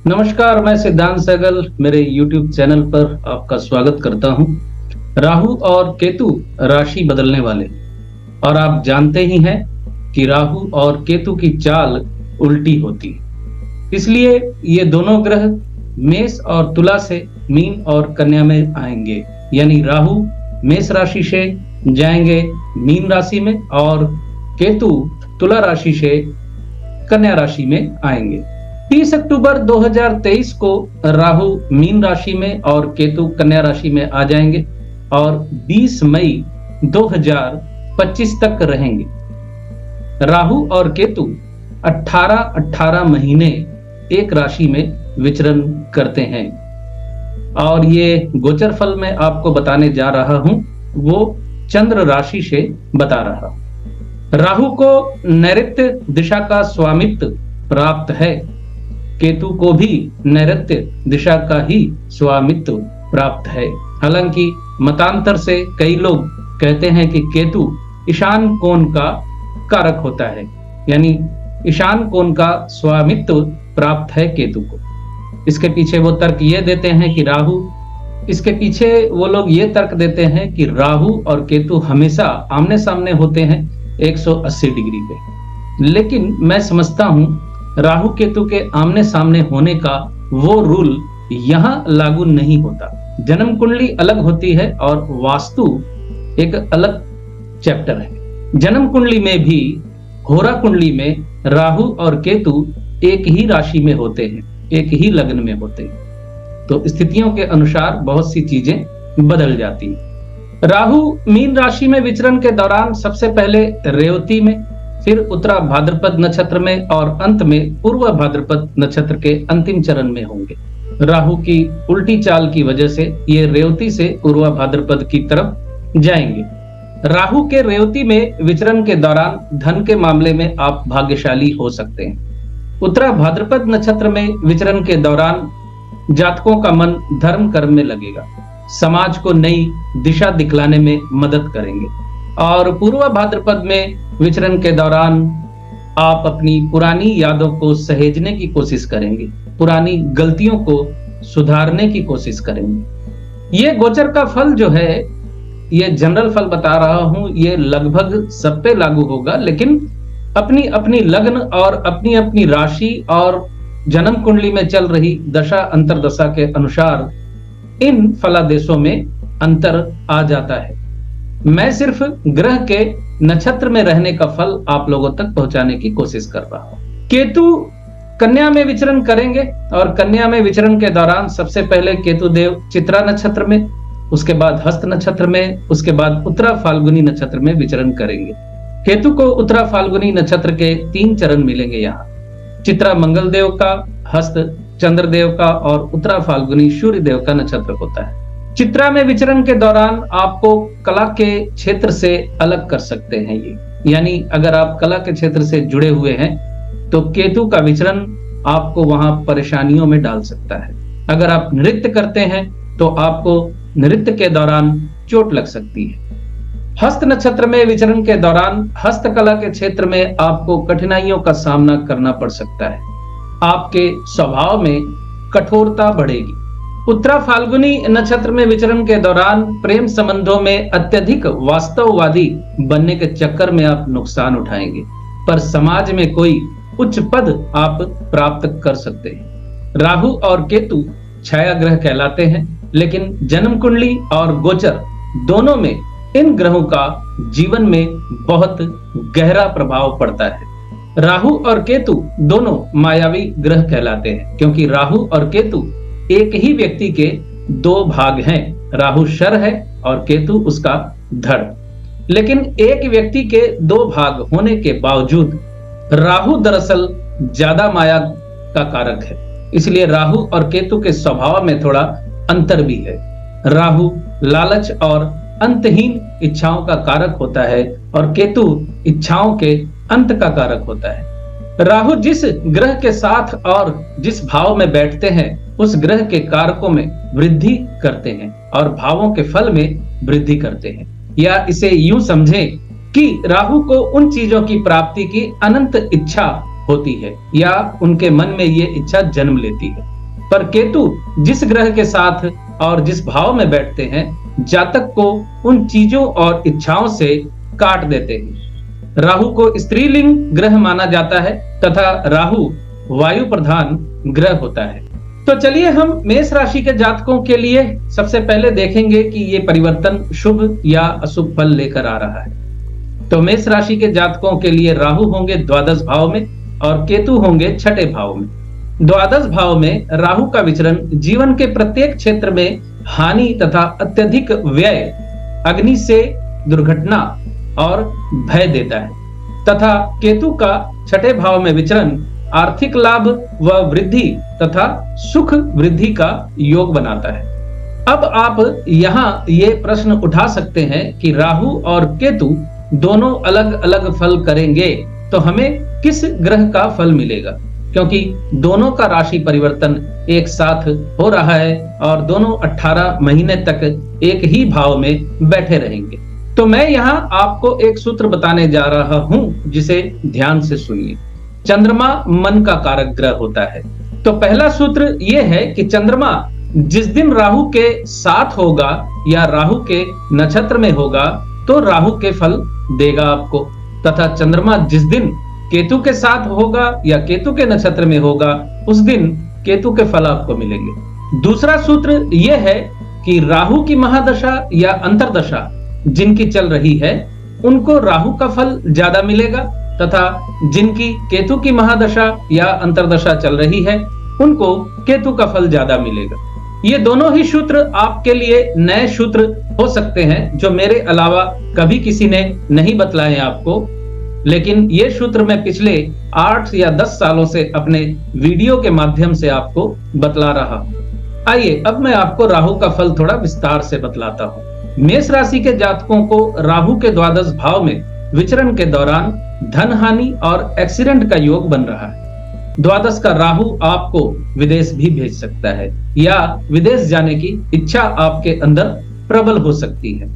नमस्कार, मैं सिद्धांत सहगल मेरे YouTube चैनल पर आपका स्वागत करता हूं। राहु और केतु राशि बदलने वाले और आप जानते ही हैं कि राहु और केतु की चाल उल्टी होती है। इसलिए ये दोनों ग्रह मेष और तुला से मीन और कन्या में आएंगे, यानी राहु मेष राशि से जाएंगे मीन राशि में और केतु तुला राशि से कन्या राशि में आएंगे। 30 अक्टूबर 2023 को राहु मीन राशि में और केतु कन्या राशि में आ जाएंगे और 20 मई 2025 तक रहेंगे। राहु और केतु 18 महीने एक राशि में विचरण करते हैं और ये गोचर फल मैं आपको बताने जा रहा हूं, वो चंद्र राशि से बता रहा हूं। राहु को नैऋत्य दिशा का स्वामित्व प्राप्त है, केतु को भी नैऋत्य दिशा का ही स्वामित्व प्राप्त है। हालांकि मतांतर से कई लोग कहते हैं कि केतु ईशान कोण का कारक होता है, यानी ईशान कोण का स्वामित्व प्राप्त है केतु को। इसके पीछे वो तर्क ये देते हैं कि इसके पीछे वो लोग ये तर्क देते हैं कि राहु और केतु हमेशा आमने सामने होते हैं 180 डिग्री पे। लेकिन मैं समझता हूं राहु केतु के आमने सामने होने का वो रूल यहाँ लागू नहीं होता। जन्म कुंडली अलग होती है और वास्तु एक अलग चैप्टर है। जन्म कुंडली में भी होरा कुंडली में राहु और केतु एक ही राशि में होते हैं, एक ही लग्न में होते हैं, तो स्थितियों के अनुसार बहुत सी चीजें बदल जाती हैं। राहु मीन राशि में विचरण के दौरान सबसे पहले रेवती में, फिर उत्तरा भाद्रपद नक्षत्र में और अंत में पूर्व भाद्रपद नक्षत्र के अंतिम चरण में होंगे। राहु की उल्टी चाल की वजह से ये रेवती से पूर्व भाद्रपद की तरफ जाएंगे। राहु के रेवती में विचरण के दौरान धन के मामले में आप भाग्यशाली हो सकते हैं। उत्तरा भाद्रपद नक्षत्र में विचरण के दौरान जातकों का मन धर्म कर्म में लगेगा, समाज को नई दिशा दिखलाने में मदद करेंगे। और पूर्व भाद्रपद में विचरण के दौरान आप अपनी पुरानी यादों को सहेजने की कोशिश करेंगे, पुरानी गलतियों को सुधारने की कोशिश करेंगे। ये गोचर का फल जो है, ये जनरल फल बता रहा हूं, ये लगभग सब पे लागू होगा, लेकिन अपनी अपनी लग्न और अपनी अपनी राशि और जन्म कुंडली में चल रही दशा अंतरदशा के अनुसार इन फलादेशों में अंतर आ जाता है। मैं सिर्फ ग्रह के नक्षत्र में रहने का फल आप लोगों तक पहुंचाने की कोशिश कर रहा हूं। केतु कन्या में विचरण करेंगे और कन्या में विचरण के दौरान सबसे पहले केतु देव चित्रा नक्षत्र में, उसके बाद हस्त नक्षत्र में, उसके बाद उत्तरा फाल्गुनी नक्षत्र में विचरण करेंगे। केतु को उत्तरा फाल्गुनी नक्षत्र के 3 चरण मिलेंगे यहाँ। चित्रा मंगल देव का, हस्त चंद्र देव का और उत्तरा फाल्गुनी सूर्य देव का नक्षत्र होता है। चित्रा में विचरण के दौरान आपको कला के क्षेत्र से अलग कर सकते हैं ये, यानी अगर आप कला के क्षेत्र से जुड़े हुए हैं तो केतु का विचरण आपको वहां परेशानियों में डाल सकता है। अगर आप नृत्य करते हैं तो आपको नृत्य के दौरान चोट लग सकती है। हस्त नक्षत्र में विचरण के दौरान हस्तकला के क्षेत्र में आपको कठिनाइयों का सामना करना पड़ सकता है। आपके स्वभाव में कठोरता बढ़ेगी। उत्तरा फाल्गुनी नक्षत्र में विचरण के दौरान प्रेम संबंधों में अत्यधिक वास्तववादी बनने के चक्कर में आप नुकसान उठाएंगे, पर समाज में कोई उच्च पद आप प्राप्त कर सकते हैं। राहु और केतु छाया ग्रह कहलाते हैं, लेकिन जन्म कुंडली और गोचर दोनों में इन ग्रहों का जीवन में बहुत गहरा प्रभाव पड़ता है। राहु और केतु दोनों मायावी ग्रह कहलाते हैं, क्योंकि राहु और केतु एक ही व्यक्ति के 2 भाग हैं। राहु शर है और केतु उसका धड़। लेकिन एक व्यक्ति के 2 भाग होने के बावजूद राहु दरअसल ज्यादा माया का कारक है, इसलिए राहु और केतु के स्वभाव में थोड़ा अंतर भी है। राहु लालच और अंतहीन इच्छाओं का कारक होता है और केतु इच्छाओं के अंत का कारक होता है। राहु जिस ग्रह के साथ और जिस भाव में बैठते हैं उस ग्रह के कारकों में वृद्धि करते हैं और भावों के फल में वृद्धि करते हैं। या इसे यूं समझें कि राहु को उन चीजों की प्राप्ति की अनंत इच्छा होती है या उनके मन में ये इच्छा जन्म लेती है। पर केतु जिस ग्रह के साथ और जिस भाव में बैठते हैं, जातक को उन चीजों और इच्छाओं से काट देते हैं। राहु को स्त्रीलिंग ग्रह माना जाता है तथा राहु वायु प्रधान ग्रह होता है। तो चलिए हम मेष राशि के जातकों के लिए सबसे पहले देखेंगे कि ये परिवर्तन शुभ या अशुभ फल लेकर आ रहा है। तो मेष राशि के जातकों के लिए राहु होंगे द्वादश भाव में और केतु होंगे छठे भाव में। द्वादश भाव में राहु का विचरण जीवन के प्रत्येक क्षेत्र में हानि तथा अत्यधिक व्यय, अग्नि से दुर्घटना और भय देता है, तथा केतु का छठे भाव में विचरण आर्थिक लाभ व वृद्धि तथा सुख वृद्धि का योग बनाता है। अब आप यहाँ ये प्रश्न उठा सकते हैं कि राहु और केतु दोनों अलग अलग फल करेंगे तो हमें किस ग्रह का फल मिलेगा, क्योंकि दोनों का राशि परिवर्तन एक साथ हो रहा है और दोनों 18 महीने तक एक ही भाव में बैठे रहेंगे। तो मैं यहाँ आपको एक सूत्र बताने जा रहा हूँ, जिसे ध्यान से सुनिए। चंद्रमा मन का कारक ग्रह होता है। तो पहला सूत्र यह है कि चंद्रमा जिस दिन राहु के साथ होगा या राहु के नक्षत्र में होगा तो राहु के फल देगा आपको, तथा चंद्रमा जिस दिन केतु के साथ होगा या केतु के नक्षत्र में होगा उस दिन केतु के फल आपको मिलेंगे। दूसरा सूत्र यह है कि राहु की महादशा या अंतरदशा जिनकी चल रही है उनको राहु का फल ज्यादा मिलेगा, तथा जिनकी केतु की महादशा या अंतरदशा चल रही है उनको केतु का फल ज्यादा मिलेगा। ये दोनों ही सूत्र आपके लिए नए सूत्र हो सकते हैं जो मेरे अलावा कभी किसी ने नहीं बतलाए आपको, लेकिन ये सूत्र मैं पिछले 8 या 10 सालों से अपने वीडियो के माध्यम से आपको बतला रहा हूं। आइए अब मैं आपको राहु का फल थोड़ा विस्तार से बतलाता हूं। मेष राशि के जातकों को राहु के द्वादश भाव में विचरण के दौरान धन हानि और एक्सीडेंट का योग बन रहा है। द्वादश का राहु आपको विदेश भी भेज सकता है या विदेश जाने की इच्छा आपके अंदर प्रबल हो सकती है।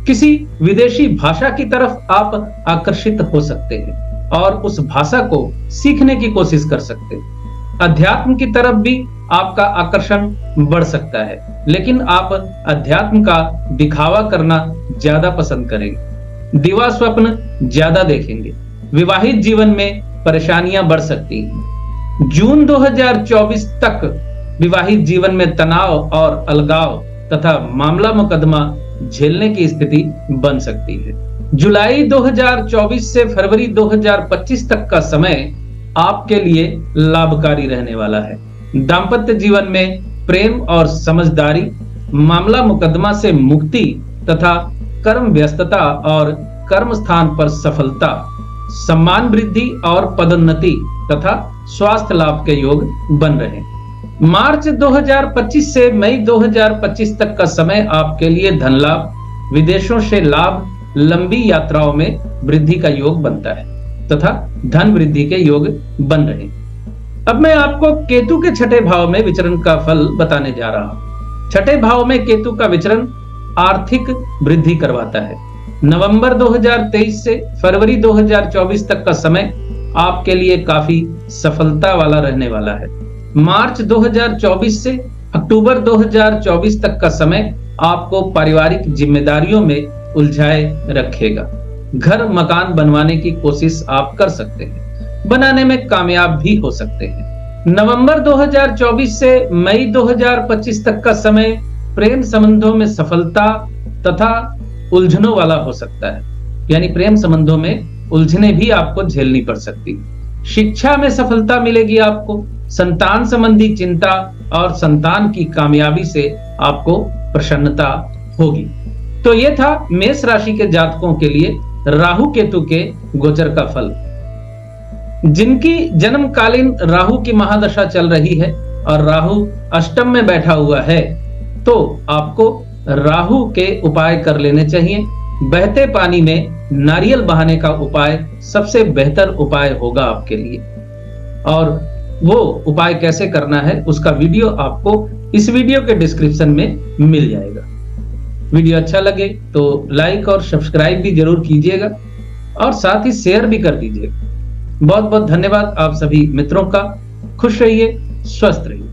किसी विदेशी भाषा की तरफ आप आकर्षित हो सकते हैं और उस भाषा को सीखने की कोशिश कर सकते हैं। अध्यात्म की तरफ भी आपका आकर्षण बढ़ सकता है, लेकिन आप अध्यात्म का दिखावा करना ज्यादा पसंद करेंगे। दिवा स्वप्न ज्यादा देखेंगे। विवाहित जीवन में परेशानियां बढ़ सकती हैं। जून 2024 तक विवाहित जीवन में तनाव और अलगाव तथा मामला मुकदमा झेलने की स्थिति बन सकती है। जुलाई 2024 से फरवरी 2025 तक का समय आपके लिए लाभकारी रहने वाला है। दाम्पत्य जीवन में प्रेम और समझदारी, मामला मुकदमा से मुक्ति तथा कर्म व्यस्तता और कर्म स्थान पर सफलता, सम्मान वृद्धि और पदोन्नति तथा स्वास्थ्य लाभ के योग बन रहे। मार्च 2025 से मई 2025 तक का समय आपके लिए धन लाभ, विदेशों से लाभ, लंबी यात्राओं में वृद्धि का योग बनता है तथा धन वृद्धि के योग बन रहे। अब मैं आपको केतु के छठे भाव में विचरण का फल बताने जा रहा हूं। छठे भाव में केतु का विचरण आर्थिक वृद्धि करवाता है। नवंबर 2023 से फरवरी 2024 तक का समय आपके लिए काफी सफलता वाला रहने वाला है। मार्च 2024 से अक्टूबर 2024 तक का समय आपको पारिवारिक जिम्मेदारियों में उलझाए रखेगा। घर मकान बनवाने की कोशिश आप कर सकते हैं, बनाने में कामयाब भी हो सकते हैं। नवंबर 2024 से मई 2025 तक का समय प्रेम संबंधों में सफलता तथा उलझनों वाला हो सकता है, यानी प्रेम संबंधों में उलझने भी आपको झेलनी पड़ सकती है। शिक्षा में सफलता मिलेगी आपको। संतान संबंधी चिंता और संतान की कामयाबी से आपको प्रसन्नता होगी। तो ये था मेष राशि के जातकों के लिए राहु केतु के गोचर का फल। जिनकी जन्मकालीन राहु की महादशा चल रही है और राहु अष्टम में बैठा हुआ है, तो आपको राहु के उपाय कर लेने चाहिए। बहते पानी में नारियल बहाने का उपाय सबसे बेहतर उपाय होगा आपके लिए, और वो उपाय कैसे करना है उसका वीडियो आपको इस वीडियो के डिस्क्रिप्शन में मिल जाएगा। वीडियो अच्छा लगे तो लाइक और सब्सक्राइब भी जरूर कीजिएगा और साथ ही शेयर भी कर दीजिएगा। बहुत बहुत धन्यवाद आप सभी मित्रों का। खुश रहिए, स्वस्थ रहिए।